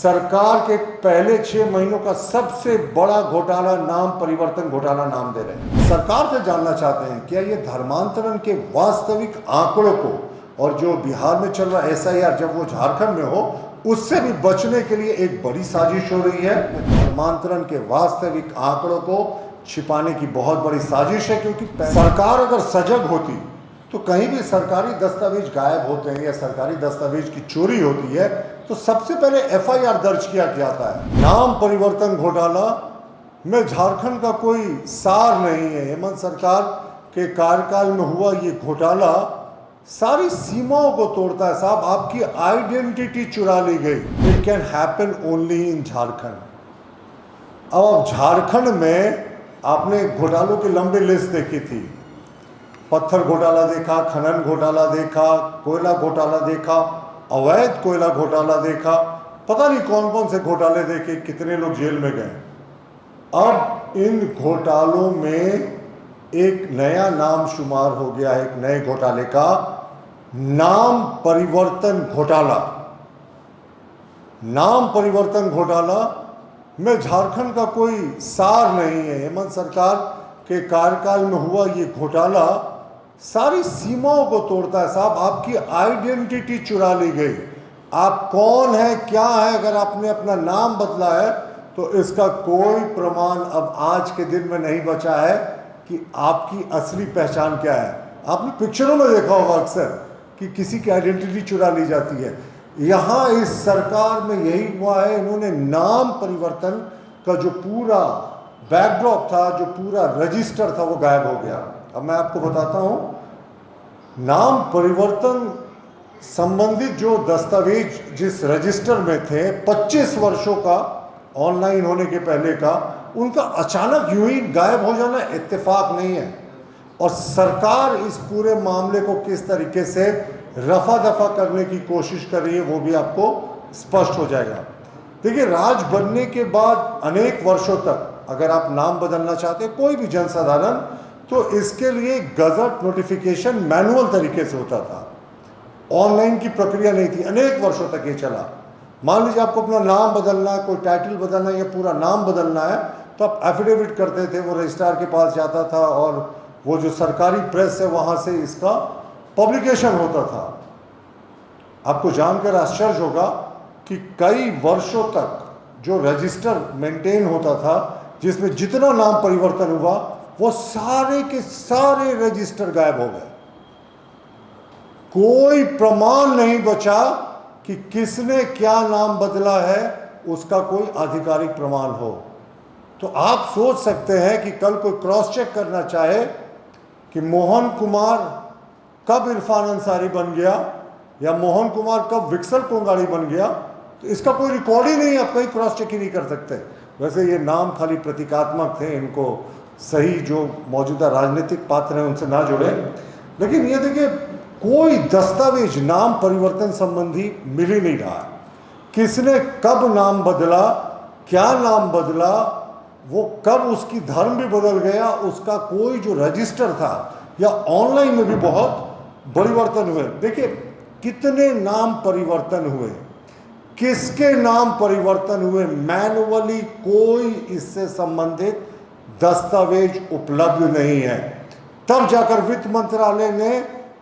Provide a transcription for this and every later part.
सरकार के पहले 6 महीनों का सबसे बड़ा घोटाला नाम परिवर्तन घोटाला नाम दे रहे हैं। सरकार से जानना चाहते हैं क्या ये धर्मांतरण के वास्तविक आंकड़ों को, और जो बिहार में चल रहा एसआईआर जब वो झारखंड में हो, उससे भी बचने के लिए एक बड़ी साजिश हो रही है। धर्मांतरण के वास्तविक आंकड़ों को छिपाने की बहुत बड़ी साजिश है, क्योंकि सरकार अगर सजग होती तो कहीं भी सरकारी दस्तावेज गायब होते हैं या सरकारी दस्तावेज की चोरी होती है तो सबसे पहले एफआईआर दर्ज किया जाता है। नाम परिवर्तन घोटाला में झारखंड का कोई सार नहीं है। हेमंत सरकार के कार्यकाल में हुआ ये घोटाला सारी सीमाओं को तोड़ता है। साहब, आपकी आइडेंटिटी चुरा ली गई। It can happen only in Jharkhand. अब झारखंड में आपने घोटालों की लंबी लिस्ट देखी थी। पत्थर घोटाला देखा, खनन घोटाला देखा, कोयला घोटाला देखा, अवैध कोयला घोटाला देखा, पता नहीं कौन कौन से घोटाले देखे, कितने लोग जेल में गए। अब इन घोटालों में एक नया नाम शुमार हो गया है, एक नए घोटाले का, नाम परिवर्तन घोटाला। नाम परिवर्तन घोटाला में झारखंड का कोई सार नहीं है। हेमंत सरकार के कार्यकाल में हुआ ये घोटाला सारी सीमाओं को तोड़ता है। साहब, आपकी आइडेंटिटी चुरा ली गई। आप कौन है, क्या है, अगर आपने अपना नाम बदला है तो इसका कोई प्रमाण अब आज के दिन में नहीं बचा है कि आपकी असली पहचान क्या है। आपने पिक्चरों में देखा होगा अक्सर कि किसी की आइडेंटिटी चुरा ली जाती है। यहाँ इस सरकार में यही हुआ है। इन्होंने नाम परिवर्तन का जो पूरा बैकड्रॉप था, जो पूरा रजिस्टर था, वो गायब हो गया। अब मैं आपको बताता हूं, नाम परिवर्तन संबंधित जो दस्तावेज जिस रजिस्टर में थे 25 वर्षों का ऑनलाइन होने के पहले का, उनका अचानक यूं ही गायब हो जाना इत्तेफाक नहीं है। और सरकार इस पूरे मामले को किस तरीके से रफा दफा करने की कोशिश कर रही है वो भी आपको स्पष्ट हो जाएगा। देखिए, राज बनने के बाद अनेक वर्षों तक अगर आप नाम बदलना चाहते हैं, कोई भी जनसाधारण, तो इसके लिए गजट नोटिफिकेशन मैनुअल तरीके से होता था। ऑनलाइन की प्रक्रिया नहीं थी। अनेक वर्षों तक ये चला। मान लीजिए आपको अपना नाम बदलना है, कोई टाइटल बदलना है या पूरा नाम बदलना है, तो आप एफिडेविट करते थे, वो रजिस्ट्रार के पास जाता था और वो जो सरकारी प्रेस है वहाँ से इसका पब्लिकेशन होता था। आपको जानकर आश्चर्य होगा कि कई वर्षों तक जो रजिस्टर मेंटेन होता था, जिसमें जितना नाम परिवर्तन हुआ, वो सारे के सारे रजिस्टर गायब हो गए। कोई प्रमाण नहीं बचा कि किसने क्या नाम बदला है, उसका कोई आधिकारिक प्रमाण हो। तो आप सोच सकते हैं कि कल कोई क्रॉस चेक करना चाहे कि मोहन कुमार कब इरफान अंसारी बन गया या मोहन कुमार कब विक्सल कोंगाड़ी बन गया, तो इसका कोई रिकॉर्ड ही नहीं है। आप कहीं क्रॉस चेक ही नहीं कर सकते। वैसे ये नाम खाली प्रतीकात्मक थे, इनको सही जो मौजूदा राजनीतिक पात्र हैं उनसे ना जोड़ें। लेकिन ये देखिए, कोई दस्तावेज नाम परिवर्तन संबंधी मिल ही नहीं रहा। किसने कब नाम बदला, क्या नाम बदला, वो कब उसकी धर्म भी बदल गया, उसका कोई जो रजिस्टर था, या ऑनलाइन में भी बहुत परिवर्तन हुए। देखिए, कितने नाम परिवर्तन हुए, किसके नाम परिवर्तन हुए, मैनुअली कोई इससे संबंधित दस्तावेज उपलब्ध नहीं है। तब जाकर वित्त मंत्रालय ने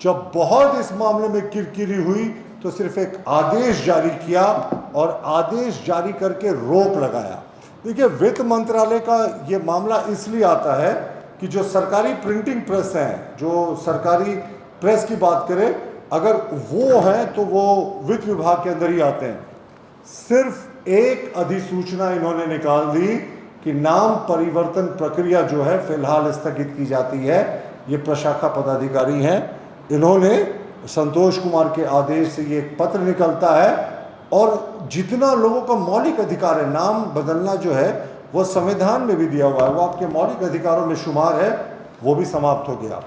जब बहुत इस मामले में किरकिरी हुई तो सिर्फ एक आदेश जारी किया और आदेश जारी करके रोक लगाया। देखिए, वित्त मंत्रालय का ये मामला इसलिए आता है कि जो सरकारी प्रिंटिंग प्रेस हैं, जो सरकारी प्रेस की बात करें, अगर वो हैं तो वो वित्त विभाग के अंदर ही आते हैं। सिर्फ एक अधिसूचना इन्होंने निकाल दी कि नाम परिवर्तन प्रक्रिया जो है फिलहाल स्थगित की जाती है। ये प्रशाखा पदाधिकारी हैं, इन्होंने संतोष कुमार के आदेश से ये एक पत्र निकलता है। और जितना लोगों का मौलिक अधिकार है, नाम बदलना जो है वो संविधान में भी दिया हुआ है, वो आपके मौलिक अधिकारों में शुमार है, वो भी समाप्त हो गया।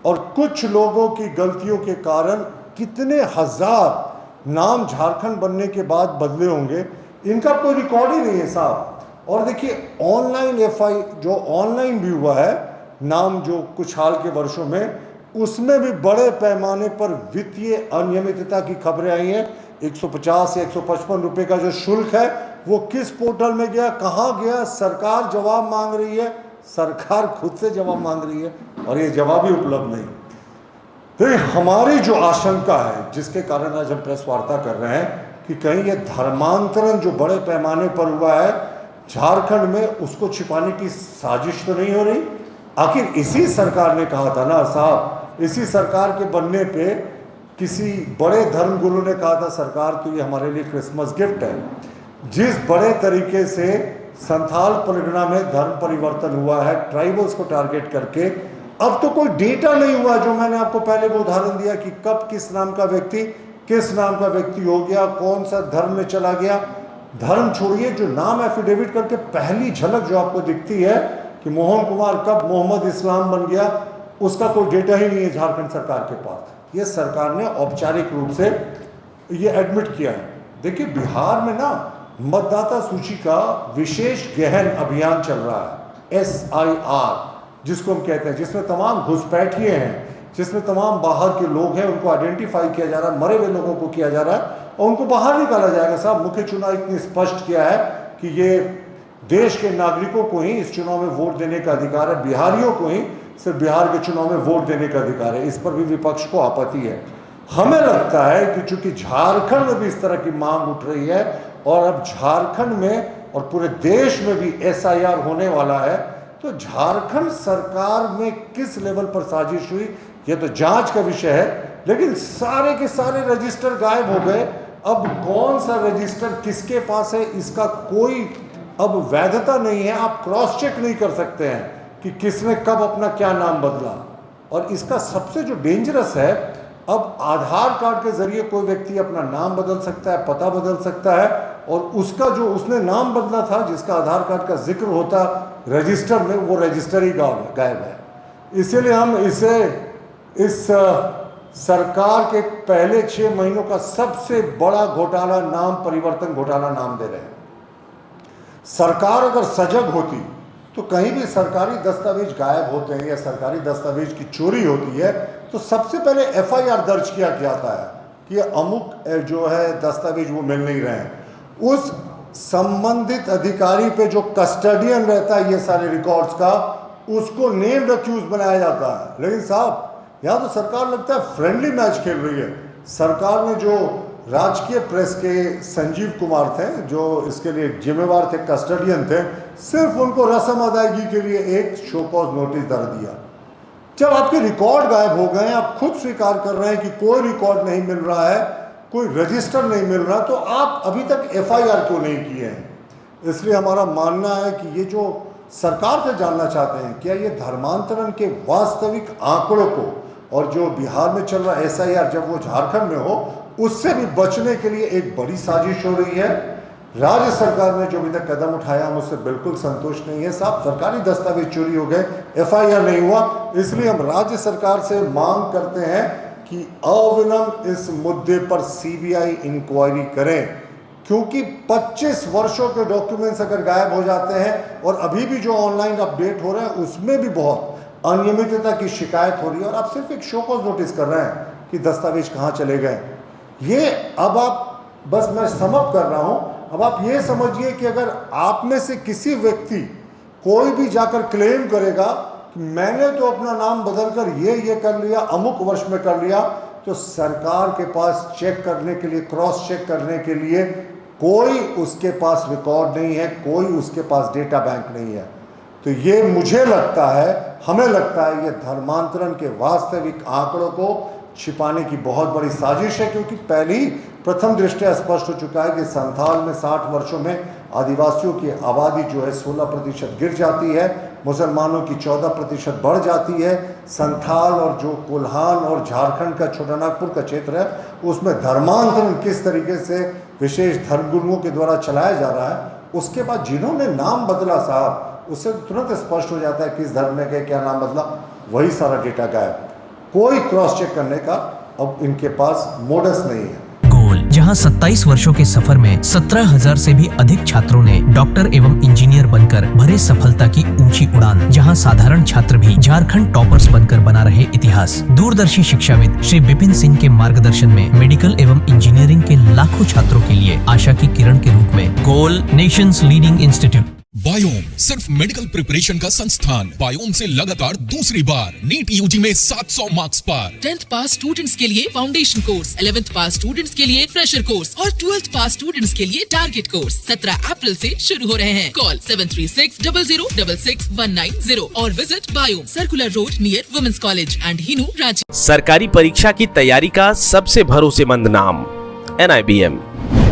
और कुछ लोगों की गलतियों के कारण कितने हजार नाम झारखंड बनने के बाद बदले होंगे, इनका कोई रिकॉर्ड ही नहीं है साहब। और देखिए, ऑनलाइन एफआई जो ऑनलाइन भी हुआ है नाम, जो कुछ हाल के वर्षों में, उसमें भी बड़े पैमाने पर वित्तीय अनियमितता की खबरें आई हैं। 150 या 155 रुपए का जो शुल्क है वो किस पोर्टल में गया, कहाँ गया, सरकार जवाब मांग रही है, सरकार खुद से जवाब मांग रही है और ये जवाब ही उपलब्ध नहीं। तो हमारी जो आशंका है, जिसके कारण आज हम प्रेस वार्ता कर रहे हैं कि कहीं ये धर्मांतरण जो बड़े पैमाने पर हुआ है झारखंड में, उसको छिपाने की साजिश तो नहीं हो रही। आखिर इसी सरकार ने कहा था ना साहब, इसी सरकार के बनने पे किसी बड़े धर्मगुरु ने कहा था सरकार तो ये हमारे लिए क्रिसमस गिफ्ट है। जिस बड़े तरीके से संथाल परगना में धर्म परिवर्तन हुआ है ट्राइबल्स को टारगेट करके, अब तो कोई डेटा नहीं हुआ। जो मैंने आपको पहले भी उदाहरण दिया कि कब किस नाम का व्यक्ति किस नाम का व्यक्ति हो गया, कौन सा धर्म में चला गया। धर्म छोड़िए, जो नाम एफिडेविट करके पहली झलक जो आपको दिखती है कि मोहन कुमार कब मोहम्मद इस्लाम बन गया, उसका कोई डेटा ही नहीं है झारखंड सरकार के पास। ये सरकार ने औपचारिक रूप से ये एडमिट किया है। देखिए बिहार में ना मतदाता सूची का विशेष गहन अभियान चल रहा है, SIR जिसको हम कहते हैं, जिसमें तमाम घुसपैठिए हैं, जिसमें तमाम बाहर के लोग हैं, उनको आइडेंटिफाई किया जा रहा है, मरे हुए लोगों को किया जा रहा है और उनको बाहर निकाला जाएगा। साहब मुख्य चुनाव इतनी स्पष्ट किया है कि ये देश के नागरिकों को ही इस चुनाव में वोट देने का अधिकार है, बिहारियों को ही सिर्फ बिहार के चुनाव में वोट देने का अधिकार है। इस पर भी विपक्ष को आपत्ति है। हमें लगता है कि चूंकि झारखंड में भी इस तरह की मांग उठ रही है और अब झारखंड में और पूरे देश में भी SIR होने वाला है, तो झारखंड सरकार में किस लेवल पर साजिश हुई यह तो जांच का विषय है। लेकिन सारे के सारे रजिस्टर गायब हो गए। अब कौन सा रजिस्टर किसके पास है इसका कोई अब वैधता नहीं है। आप क्रॉस चेक नहीं कर सकते हैं कि किसने कब अपना क्या नाम बदला। और इसका सबसे जो डेंजरस है, अब आधार कार्ड के जरिए कोई व्यक्ति अपना नाम बदल सकता है, पता बदल सकता है और उसका जो उसने नाम बदला था, जिसका आधार कार्ड का जिक्र होता रजिस्टर में, वो रजिस्टर ही गायब है। इसीलिए हम इसे इस सरकार के पहले 6 महीनों का सबसे बड़ा घोटाला नाम परिवर्तन घोटाला नाम दे रहे हैं। सरकार अगर सजग होती तो कहीं भी सरकारी दस्तावेज गायब होते हैं या सरकारी दस्तावेज की चोरी होती है तो सबसे पहले FIR दर्ज किया जाता है कि अमुक जो है दस्तावेज वो मिल नहीं रहे हैं। उस संबंधित अधिकारी पे जो कस्टडियन रहता है ये सारे रिकॉर्ड्स का, उसको नेम्ड अक्यूज बनाया जाता है। लेकिन साहब यहाँ तो सरकार लगता है फ्रेंडली मैच खेल रही है। सरकार ने जो राजकीय प्रेस के संजीव कुमार थे, जो इसके लिए जिम्मेवार थे, कस्टडियन थे, सिर्फ उनको रस्म अदायगी के लिए एक शो कॉज नोटिस दे दिया। जब आपके रिकॉर्ड गायब हो गए, आप खुद स्वीकार कर रहे हैं कि कोई रिकॉर्ड नहीं मिल रहा है, कोई रजिस्टर नहीं मिल रहा, तो आप अभी तक FIR क्यों नहीं किए हैं। इसलिए हमारा मानना है कि ये जो सरकार से जानना चाहते हैं, क्या ये धर्मांतरण के वास्तविक आंकड़ों को और जो बिहार में चल रहा SIR जब वो झारखंड में हो, उससे भी बचने के लिए एक बड़ी साजिश हो रही है। राज्य सरकार ने जो अभी तक कदम उठाया हम उससे बिल्कुल संतुष्ट नहीं है। साहब सरकारी दस्तावेज चोरी हो गए, FIR नहीं हुआ, इसलिए हम राज्य सरकार से मांग करते हैं कि अविलंब इस मुद्दे पर CBI इंक्वायरी करें, क्योंकि 25 वर्षों के डॉक्यूमेंट्स अगर गायब हो जाते हैं और अभी भी जो ऑनलाइन अपडेट हो रहे हैं उसमें भी बहुत अनियमितता की शिकायत हो रही है और आप सिर्फ एक शो कॉज नोटिस कर रहे हैं कि दस्तावेज कहाँ चले गए। ये अब आप बस मैं समअप कर रहा हूँ। अब आप ये समझिए कि अगर आप में से किसी व्यक्ति कोई भी जाकर क्लेम करेगा कि मैंने तो अपना नाम बदलकर ये कर लिया, अमुक वर्ष में कर लिया, तो सरकार के पास चेक करने के लिए, क्रॉस चेक करने के लिए कोई उसके पास रिकॉर्ड नहीं है, कोई उसके पास डेटा बैंक नहीं है। तो ये मुझे लगता है, हमें लगता है, ये धर्मांतरण के वास्तविक आंकड़ों को छिपाने की बहुत बड़ी साजिश है, क्योंकि पहले ही प्रथम दृष्टया स्पष्ट हो चुका है कि संथाल में 60 वर्षों में आदिवासियों की आबादी जो है 16% गिर जाती है, मुसलमानों की 14% बढ़ जाती है। संथाल और जो कोल्हान और झारखंड का छोटानागपुर का क्षेत्र है उसमें धर्मांतरण किस तरीके से विशेष धर्मगुरुओं के द्वारा चलाया जा रहा है। उसके बाद जिन्होंने नाम बदला साहब, उससे तुरंत स्पष्ट हो जाता है किस धर्म में गए, क्या नाम बदला, वही सारा डेटा गायब। कोई क्रॉस चेक करने का अब इनके पास मोडस नहीं है। गोल, जहां 27 वर्षों के सफर में 17,000 से भी अधिक छात्रों ने डॉक्टर एवं इंजीनियर बनकर भरे सफलता की ऊंची उड़ान, जहां साधारण छात्र भी झारखंड टॉपर्स बनकर बना रहे इतिहास। दूरदर्शी शिक्षाविद श्री विपिन सिंह के मार्गदर्शन में मेडिकल एवं इंजीनियरिंग के लाखों छात्रों के लिए आशा की किरण के रूप में गोल, नेशंस लीडिंग इंस्टीट्यूट। बायोम सिर्फ मेडिकल प्रिपरेशन का संस्थान। बायोम से लगातार दूसरी बार नीट यूजी में 700 मार्क्स पार। 10th पास स्टूडेंट्स के लिए फाउंडेशन कोर्स, 11th पास स्टूडेंट्स के लिए फ्रेशर कोर्स और 12th पास स्टूडेंट्स के लिए टारगेट कोर्स 17 अप्रैल से शुरू हो रहे हैं। कॉल 7360066190 और visit Biome, circular road near women's college and Hinoo, Ranchi. सरकारी परीक्षा की तैयारी का सबसे भरोसेमंद नाम NIBM।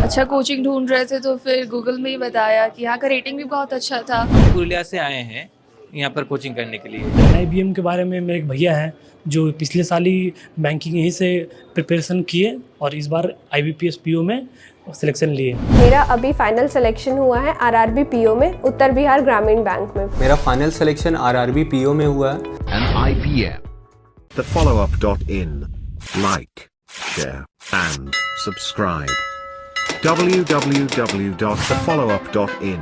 अच्छा कोचिंग ढूंढ रहे थे तो फिर गूगल में ही बताया कि यहाँ का रेटिंग भी बहुत अच्छा था। पुरुलिया से आए हैं यहाँ पर कोचिंग करने के लिए। NIBM के बारे में मेरे एक भैया हैं जो पिछले साल ही बैंकिंग यहीं से प्रिपरेशन किए और इस बार IBPS PO में सिलेक्शन लिए। मेरा अभी फाइनल सिलेक्शन हुआ है RRB PO में, उत्तर बिहार ग्रामीण बैंक में। मेरा फाइनल सिलेक्शन RRB PO में हुआ है। NIBM, thefollowup.in. Like, share and subscribe. www.thefollowup.in